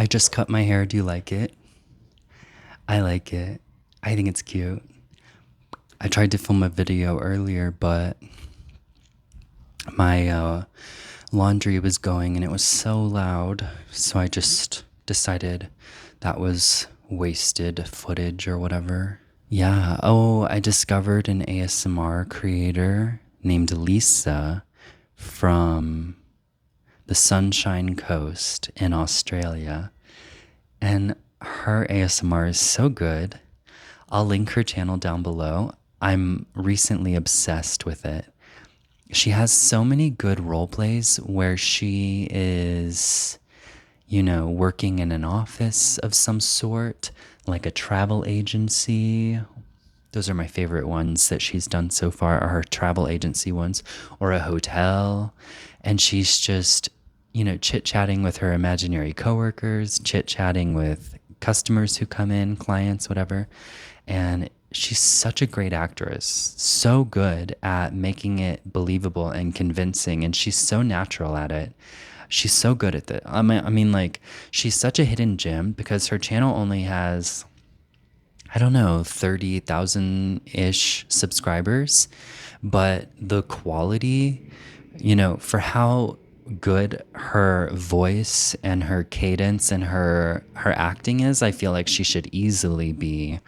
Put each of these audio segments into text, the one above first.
I just cut my hair. Do you like it? I like it. I think it's cute. I tried to film a video earlier, but my laundry was going and it was so loud. So I just decided that was wasted footage or whatever. Yeah. Oh, I discovered an ASMR creator named Lisa from the Sunshine Coast in Australia. And her ASMR is so good. I'll link her channel down below. I'm recently obsessed with it. She has so many good role plays where she is, working in an office of some sort, like a travel agency. Those are my favorite ones that she's done so far, are her travel agency ones, or a hotel. And she's just, chit-chatting with her imaginary coworkers, chit-chatting with customers who come in, clients, whatever. And she's such a great actress, so good at making it believable and convincing. And she's so natural at it. She's so good at it. Like, she's such a hidden gem because her channel only has, I don't know, 30,000-ish subscribers, but the quality, for how good her voice and her cadence and her acting is, I feel like she should easily be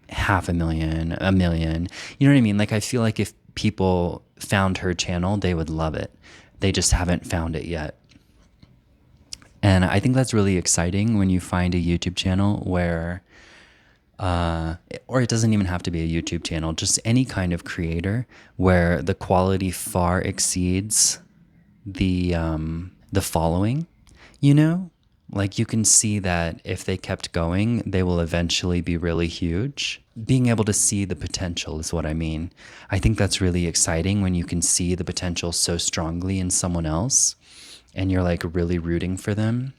500,000, a million. You know what I mean? Like, I feel like if people found her channel, they would love it. They just haven't found it yet. And I think that's really exciting when you find a YouTube channel where or it doesn't even have to be a YouTube channel, just any kind of creator where the quality far exceeds the following, Like, you can see that if they kept going, they will eventually be really huge. Being able to see the potential is what I mean. I think that's really exciting when you can see the potential so strongly in someone else and you're like really rooting for them.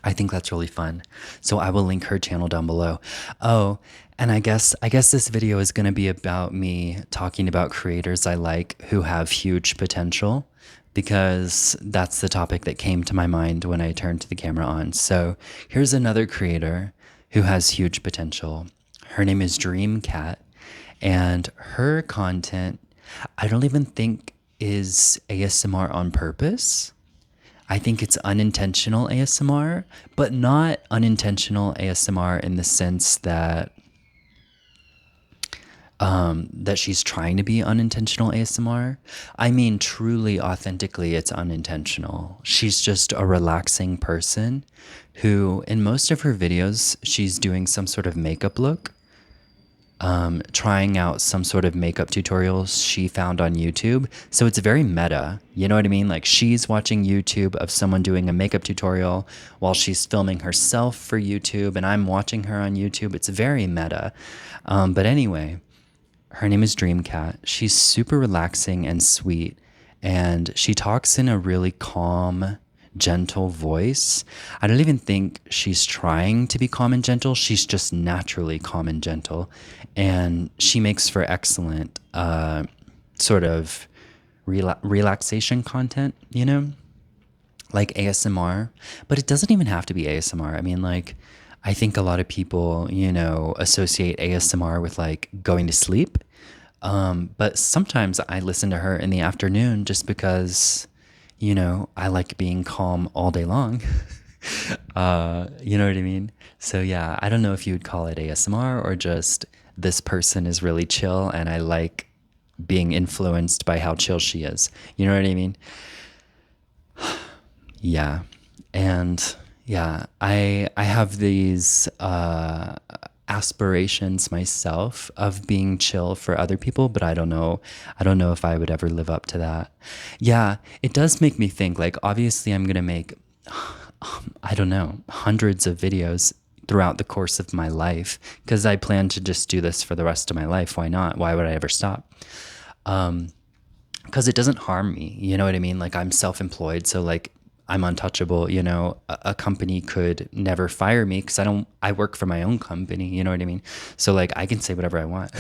I think that's really fun. So I will link her channel down below. Oh, and I guess this video is going to be about me talking about creators I like who have huge potential, because that's the topic that came to my mind when I turned the camera on. So here's another creator who has huge potential. Her name is Dreamcat, and her content, I don't even think is ASMR on purpose. I think it's unintentional ASMR, but not unintentional ASMR in the sense that that she's trying to be unintentional ASMR. I mean, truly, authentically, it's unintentional. She's just a relaxing person who, in most of her videos, she's doing some sort of makeup look, trying out some sort of makeup tutorials she found on YouTube. So it's very meta. You know what I mean? Like, she's watching YouTube of someone doing a makeup tutorial while she's filming herself for YouTube, and I'm watching her on YouTube. It's very meta. But anyway, her name is Dreamcat. She's super relaxing and sweet, and she talks in a really calm, gentle voice. I don't even think she's trying to be calm and gentle. She's just naturally calm and gentle, and she makes for excellent sort of relaxation content, like ASMR. But it doesn't even have to be ASMR. I mean, like, I think a lot of people, associate ASMR with like going to sleep. But sometimes I listen to her in the afternoon just because, I like being calm all day long. You know what I mean? So yeah, I don't know if you would call it ASMR or just this person is really chill and I like being influenced by how chill she is. You know what I mean? Yeah. And yeah, I have these aspirations myself of being chill for other people, but I don't know if I would ever live up to that. Yeah, it does make me think, like, obviously I'm gonna make I don't know, hundreds of videos throughout the course of my life, because I plan to just do this for the rest of my life. Why not? Why would I ever stop? Because it doesn't harm me. You know what I mean? Like, I'm self-employed, so like I'm untouchable. A company could never fire me because I work for my own company. You know what I mean? So like I can say whatever I want.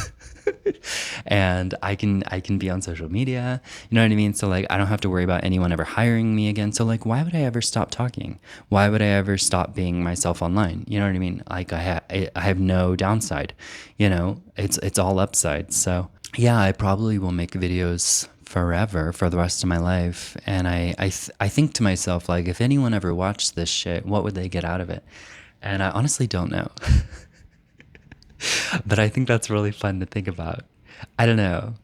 And I can be on social media, you know what I mean? So like I don't have to worry about anyone ever hiring me again. So like why would I ever stop talking? Why would I ever stop being myself online? You know what I mean? Like I have no downside. It's all upside. So yeah, I probably will make videos forever for the rest of my life. And I think to myself, like, if anyone ever watched this shit, what would they get out of it? And I honestly don't know. But I think that's really fun to think about. I don't know.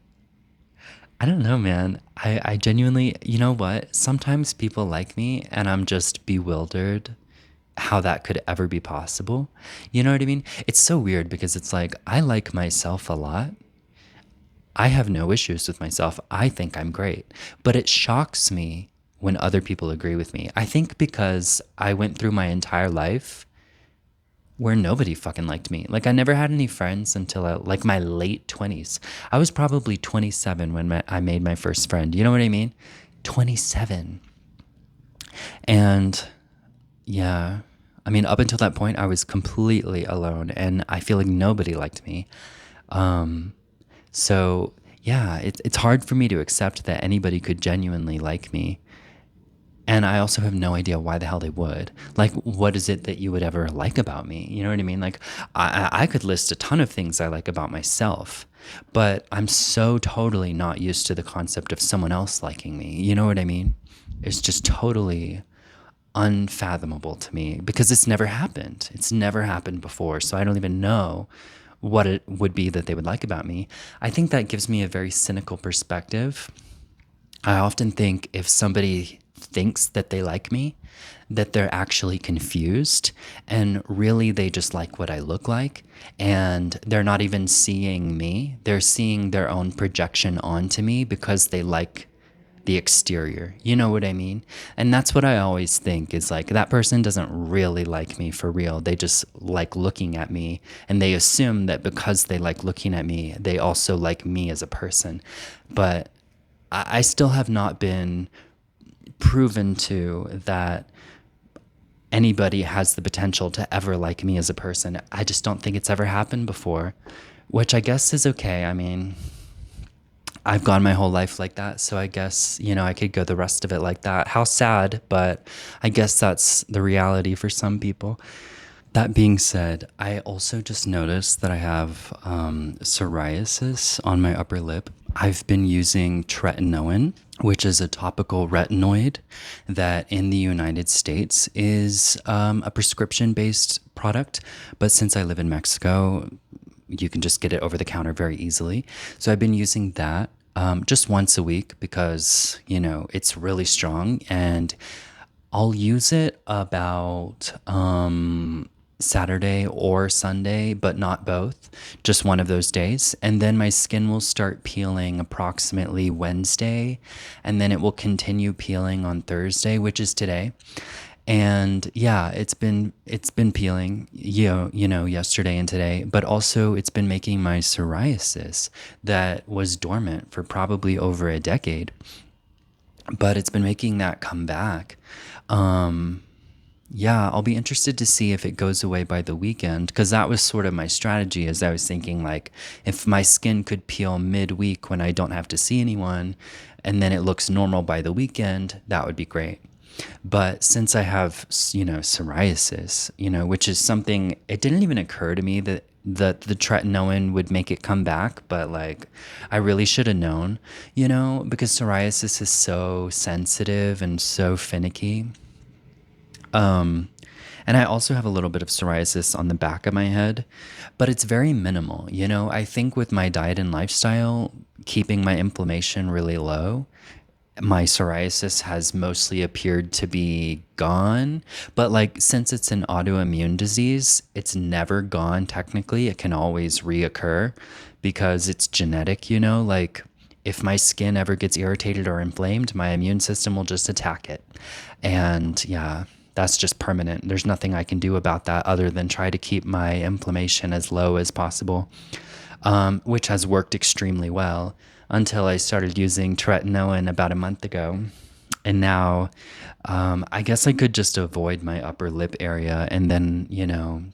I don't know, man. I genuinely, you know what? Sometimes people like me and I'm just bewildered how that could ever be possible. You know what I mean? It's so weird because it's like I like myself a lot. I have no issues with myself. I think I'm great. But it shocks me when other people agree with me. I think because I went through my entire life where nobody fucking liked me. Like I never had any friends until like my late 20s. I was probably 27 when I made my first friend. You know what I mean? 27. And yeah, I mean, up until that point, I was completely alone and I feel like nobody liked me. So yeah, it's hard for me to accept that anybody could genuinely like me. And I also have no idea why the hell they would. Like, what is it that you would ever like about me? You know what I mean? Like, I could list a ton of things I like about myself, but I'm so totally not used to the concept of someone else liking me. You know what I mean? It's just totally unfathomable to me because it's never happened. It's never happened before. So I don't even know what it would be that they would like about me. I think that gives me a very cynical perspective. I often think if somebody thinks that they like me, that they're actually confused and really they just like what I look like and they're not even seeing me. They're seeing their own projection onto me because they like the exterior. You know what I mean? And that's what I always think is like that person doesn't really like me for real. They just like looking at me and they assume that because they like looking at me, they also like me as a person. But I still have not been proven to that anybody has the potential to ever like me as a person. I just don't think it's ever happened before, which I guess is okay. I mean, I've gone my whole life like that, so I guess, I could go the rest of it like that. How sad, but I guess that's the reality for some people. That being said, I also just noticed that I have psoriasis on my upper lip. I've been using Tretinoin, which is a topical retinoid that in the United States is a prescription based product. But since I live in Mexico, you can just get it over the counter very easily. So I've been using that just once a week because, it's really strong and I'll use it about Saturday or Sunday, but not both, just one of those days. And then my skin will start peeling approximately Wednesday, and then it will continue peeling on Thursday, which is today. And yeah, it's been peeling, yesterday and today, but also it's been making my psoriasis that was dormant for probably over a decade, but it's been making that come back. Yeah, I'll be interested to see if it goes away by the weekend because that was sort of my strategy as I was thinking like if my skin could peel midweek when I don't have to see anyone and then it looks normal by the weekend, that would be great. But since I have, psoriasis, which is something, it didn't even occur to me that the tretinoin would make it come back, but like I really should have known, because psoriasis is so sensitive and so finicky. And I also have a little bit of psoriasis on the back of my head, but it's very minimal. I think with my diet and lifestyle, keeping my inflammation really low, my psoriasis has mostly appeared to be gone. But like, since it's an autoimmune disease, it's never gone technically. It can always reoccur because it's genetic, like if my skin ever gets irritated or inflamed, my immune system will just attack it. And yeah, that's just permanent. There's nothing I can do about that other than try to keep my inflammation as low as possible, which has worked extremely well until I started using tretinoin about a month ago. And now, I guess I could just avoid my upper lip area. And then,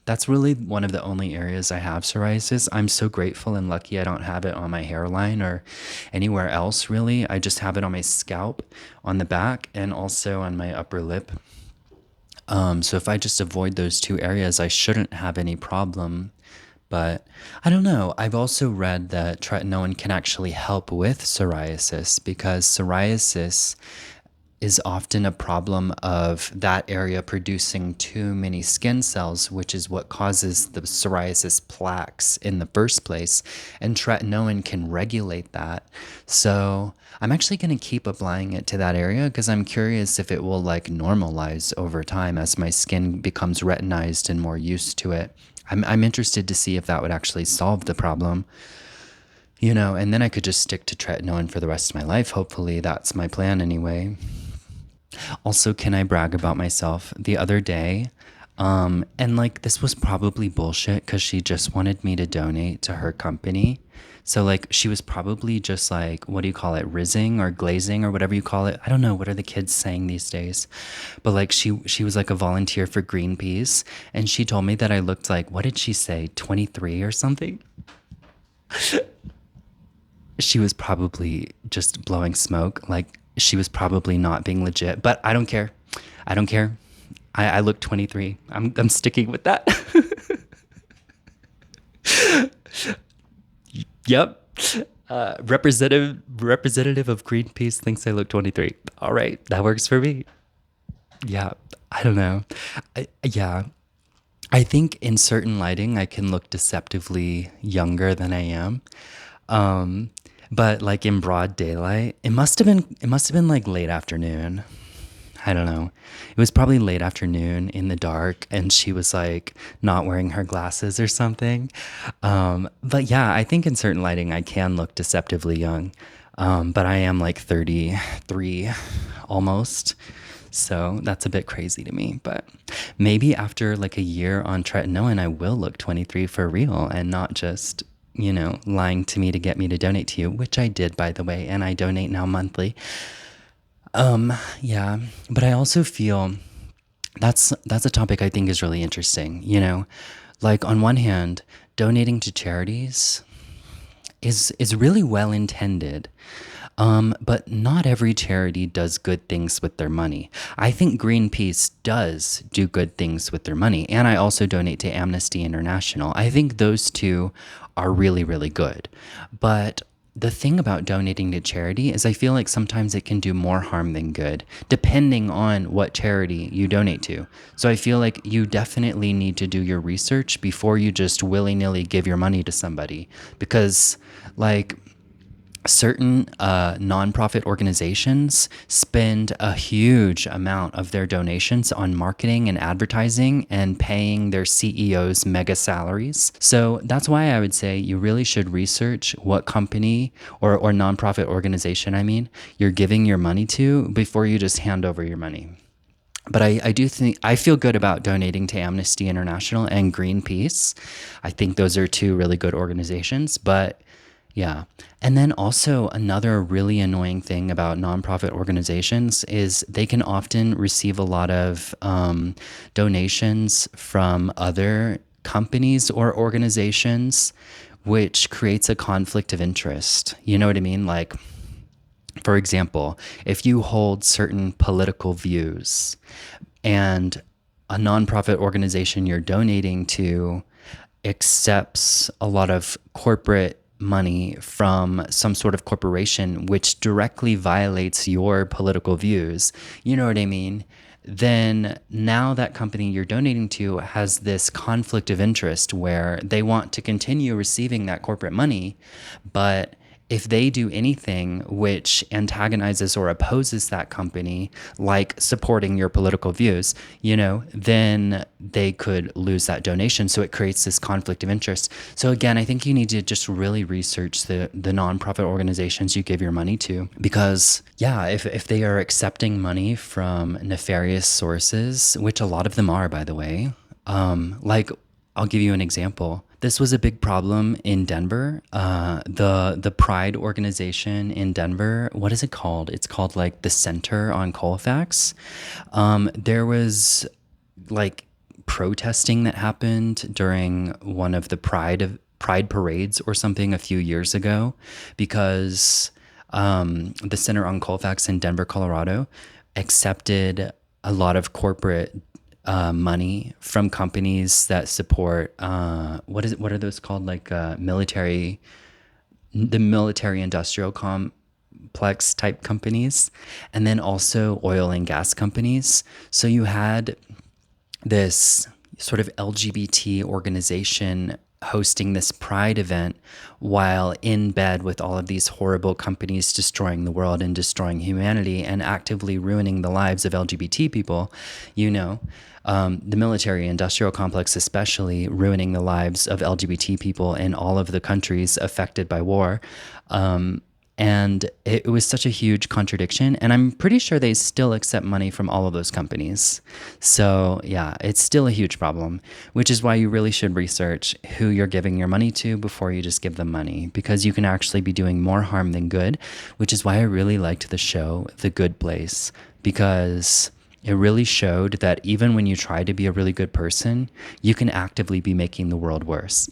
that's really one of the only areas I have psoriasis. I'm so grateful and lucky I don't have it on my hairline or anywhere else, really. I just have it on my scalp, on the back, and also on my upper lip. So if I just avoid those two areas, I shouldn't have any problem. But I don't know. I've also read that tretinoin can actually help with psoriasis because psoriasis is often a problem of that area producing too many skin cells, which is what causes the psoriasis plaques in the first place. And tretinoin can regulate that. So I'm actually going to keep applying it to that area because I'm curious if it will like normalize over time as my skin becomes retinized and more used to it. I'm interested to see if that would actually solve the problem. And then I could just stick to tretinoin for the rest of my life. Hopefully, that's my plan anyway. Also, can I brag about myself? The other day, and like this was probably bullshit because she just wanted me to donate to her company. So like she was probably just like, what do you call it, rizzing or glazing or whatever you call it? I don't know, what are the kids saying these days? But like she was like a volunteer for Greenpeace, and she told me that I looked like, what did she say, 23 or something? She was probably just blowing smoke. Like she was probably not being legit, but I don't care. I don't care. I look 23. I'm sticking with that. Yep. Representative of Greenpeace thinks I look 23. All right, that works for me. Yeah, I don't know. Yeah, I think in certain lighting I can look deceptively younger than I am. Um, but like in broad daylight, it must have been like late afternoon. I don't know. It was probably late afternoon in the dark, and she was like not wearing her glasses or something. But yeah, I think in certain lighting I can look deceptively young. But I am like 33 almost. So that's a bit crazy to me. But maybe after like a year on tretinoin, I will look 23 for real and not just, lying to me to get me to donate to you, which I did, by the way. And I donate now monthly. Yeah, but I also feel that's a topic I think is really interesting, Like on one hand, donating to charities is really well intended. But not every charity does good things with their money. I think Greenpeace does do good things with their money, and I also donate to Amnesty International. I think those two are really, really good. But the thing about donating to charity is I feel like sometimes it can do more harm than good, depending on what charity you donate to. So I feel like you definitely need to do your research before you just willy-nilly give your money to somebody. Because, like, certain nonprofit organizations spend a huge amount of their donations on marketing and advertising and paying their CEOs mega salaries. So that's why I would say you really should research what company or nonprofit organization, you're giving your money to before you just hand over your money. But I do think I feel good about donating to Amnesty International and Greenpeace. I think those are two really good organizations. But yeah. And then also another really annoying thing about nonprofit organizations is they can often receive a lot of donations from other companies or organizations, which creates a conflict of interest. You know what I mean? Like, for example, if you hold certain political views and a nonprofit organization you're donating to accepts a lot of corporate money from some sort of corporation which directly violates your political views, you know what I mean? Then now that company you're donating to has this conflict of interest where they want to continue receiving that corporate money, but if they do anything which antagonizes or opposes that company, like supporting your political views, then they could lose that donation. So it creates this conflict of interest. So again, I think you need to just really research the nonprofit organizations you give your money to, because yeah, if they are accepting money from nefarious sources, which a lot of them are, by the way, like I'll give you an example. This was a big problem in Denver. The Pride organization in Denver, what is it called? It's called like the Center on Colfax. There was like protesting that happened during one of the Pride parades or something a few years ago, because the Center on Colfax in Denver, Colorado, accepted a lot of corporate money from companies that support what are those called, like the military industrial complex type companies, and then also oil and gas companies. So you had this sort of LGBT organization hosting this pride event while in bed with all of these horrible companies destroying the world and destroying humanity and actively ruining the lives of LGBT people, you know, the military industrial complex, especially ruining the lives of LGBT people in all of the countries affected by war. And it was such a huge contradiction. And I'm pretty sure they still accept money from all of those companies. So, yeah, it's still a huge problem, which is why you really should research who you're giving your money to before you just give them money, because you can actually be doing more harm than good, which is why I really liked the show The Good Place, because it really showed that even when you try to be a really good person, you can actively be making the world worse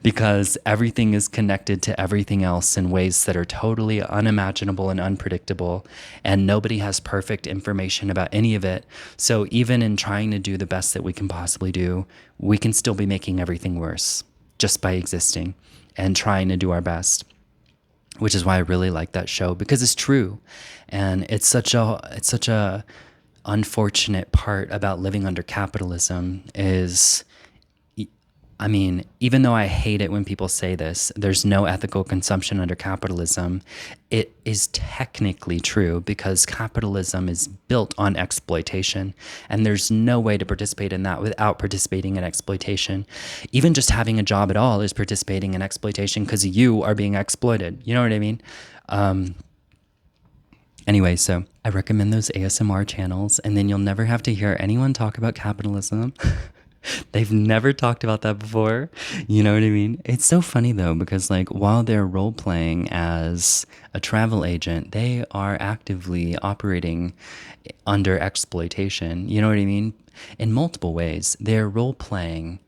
because everything is connected to everything else in ways that are totally unimaginable and unpredictable, and nobody has perfect information about any of it. So even in trying to do the best that we can possibly do, we can still be making everything worse just by existing and trying to do our best, which is why I really like that show, because it's true. And it's such a unfortunate part about living under capitalism is, I mean, even though I hate it when people say this, there's no ethical consumption under capitalism, it is technically true, because capitalism is built on exploitation, and there's no way to participate in that without participating in exploitation. Even just having a job at all is participating in exploitation, because you are being exploited. You know what I mean? Anyway, so I recommend those ASMR channels, and then you'll never have to hear anyone talk about capitalism. They've never talked about that before. You know what I mean? It's so funny though, because like while they're role playing as a travel agent, they are actively operating under exploitation. You know what I mean? In multiple ways. They're role playing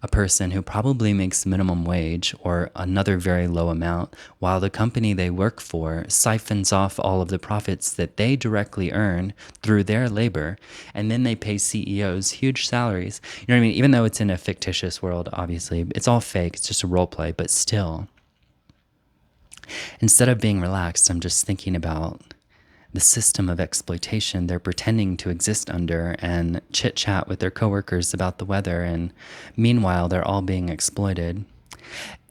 a person who probably makes minimum wage or another very low amount, while the company they work for siphons off all of the profits that they directly earn through their labor, and then they pay CEOs huge salaries. You know what I mean? Even though it's in a fictitious world, obviously, it's all fake, it's just a role play, but still, instead of being relaxed, I'm just thinking about the system of exploitation they're pretending to exist under and chit chat with their coworkers about the weather, and meanwhile they're all being exploited.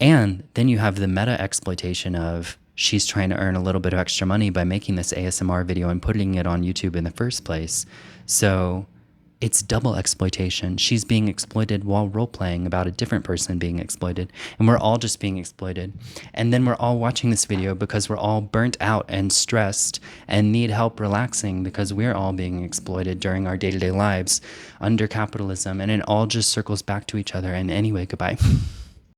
And then you have the meta exploitation of she's trying to earn a little bit of extra money by making this ASMR video and putting it on YouTube in the first place. So it's double exploitation. She's being exploited while role-playing about a different person being exploited. And we're all just being exploited. And then we're all watching this video because we're all burnt out and stressed and need help relaxing, because we're all being exploited during our day-to-day lives under capitalism. And it all just circles back to each other. And anyway, goodbye.